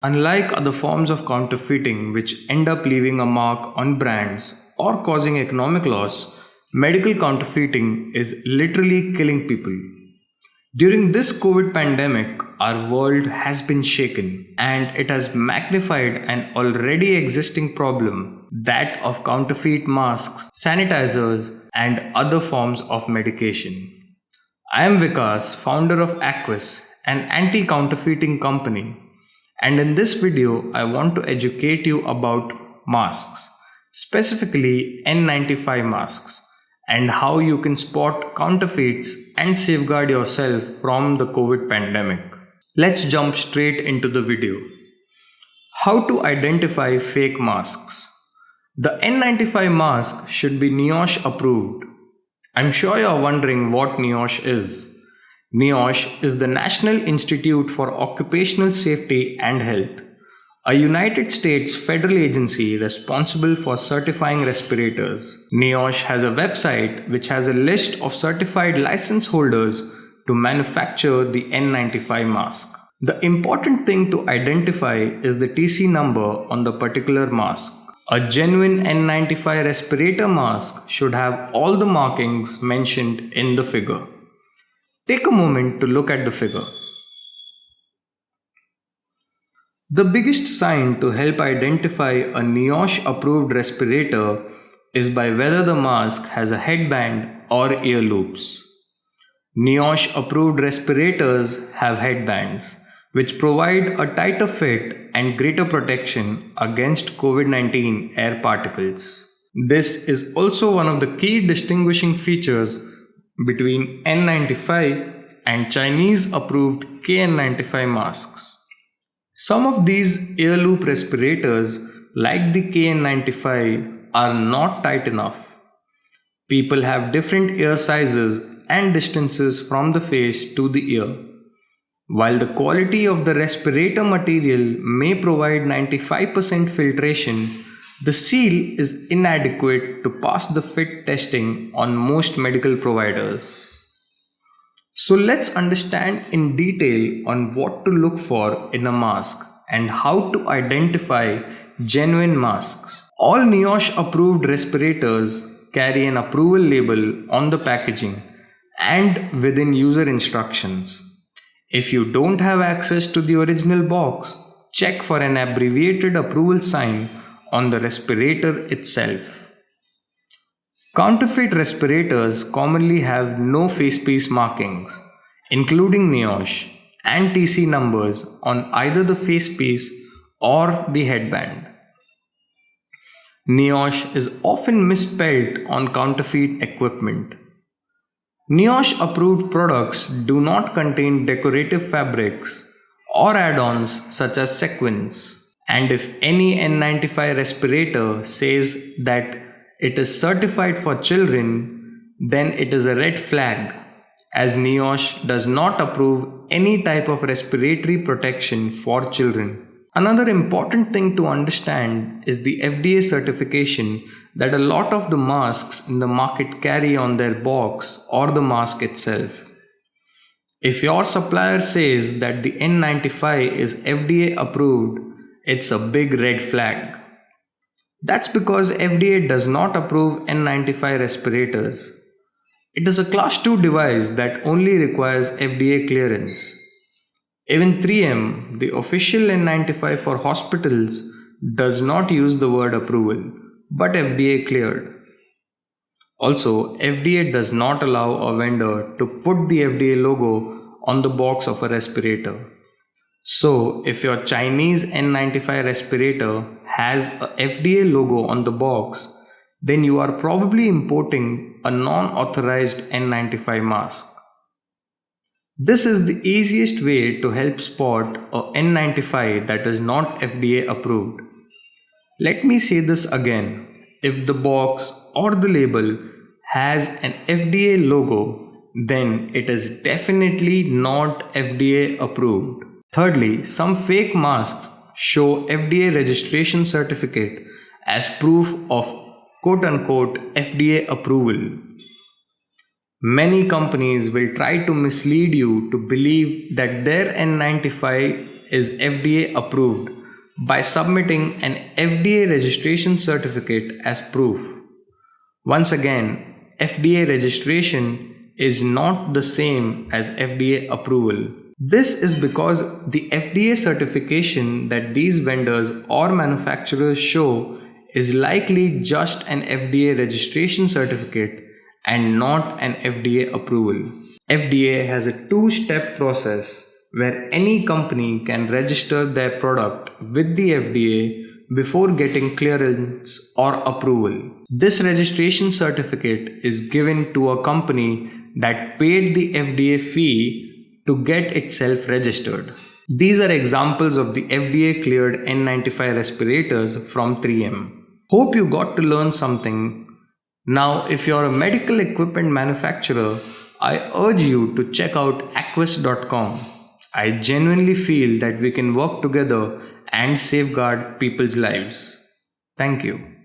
Unlike other forms of counterfeiting, which end up leaving a mark on brands or causing economic loss, medical counterfeiting is literally killing people. During this COVID pandemic, our world has been shaken and it has magnified an already existing problem, that of counterfeit masks, sanitizers, and other forms of medication. I am Vikas, founder of Aquis, an anti counterfeiting company, and in this video, I want to educate you about masks, specifically N95 masks, and how you can spot counterfeits and safeguard yourself from the COVID pandemic. Let's jump straight into the video. How to identify fake masks. The N95 mask should be NIOSH approved. I'm sure you're wondering what NIOSH is. NIOSH is the National Institute for Occupational Safety and Health, a United States federal agency responsible for certifying respirators. NIOSH has a website which has a list of certified license holders to manufacture the N95 mask. The important thing to identify is the TC number on the particular mask. A genuine N95 respirator mask should have all the markings mentioned in the figure. Take a moment to look at the figure. The biggest sign to help identify a NIOSH approved respirator is by whether the mask has a headband or ear loops. NIOSH approved respirators have headbands, which provide a tighter fit and greater protection against COVID-19 air particles. This is also one of the key distinguishing features between N95 and Chinese approved KN95 masks. Some of these ear loop respirators, like the KN95, are not tight enough. People have different ear sizes and distances from the face to the ear. While the quality of the respirator material may provide 95% filtration, the seal is inadequate to pass the fit testing on most medical providers. So let's understand in detail on what to look for in a mask and how to identify genuine masks. All NIOSH approved respirators carry an approval label on the packaging and within user instructions. If you don't have access to the original box, check for an abbreviated approval sign on the respirator itself. Counterfeit respirators commonly have no facepiece markings, including NIOSH and TC numbers on either the facepiece or the headband. NIOSH is often misspelled on counterfeit equipment. NIOSH approved products do not contain decorative fabrics or add-ons such as sequins. And if any N95 respirator says that it is certified for children, then it is a red flag, as NIOSH does not approve any type of respiratory protection for children. Another important thing to understand is the FDA certification that a lot of the masks in the market carry on their box or the mask itself. If your supplier says that the N95 is FDA approved, it's a big red flag. That's because FDA does not approve N95 respirators. It is a Class 2 device that only requires FDA clearance. Even 3M, the official N95 for hospitals, does not use the word approval, but FDA cleared. Also, FDA does not allow a vendor to put the FDA logo on the box of a respirator. So, if your Chinese N95 respirator has a FDA logo on the box, then you are probably importing a non-authorized N95 mask. This is the easiest way to help spot a N95 that is not FDA approved. Let me say this again. If the box or the label has an FDA logo, then it is definitely not FDA approved. Thirdly, some fake masks show FDA registration certificate as proof of quote-unquote FDA approval. Many companies will try to mislead you to believe that their N95 is FDA approved by submitting an FDA registration certificate as proof. Once again, FDA registration is not the same as FDA approval. This is because the FDA certification that these vendors or manufacturers show is likely just an FDA registration certificate and not an FDA approval. FDA has a two-step process where any company can register their product with the FDA before getting clearance or approval. This registration certificate is given to a company that paid the FDA fee to get itself registered. These are examples of the FDA cleared N95 respirators from 3M. Hope you got to learn something. Now, if you're a medical equipment manufacturer, I urge you to check out Aquis.com. I genuinely feel that we can work together and safeguard people's lives. Thank you.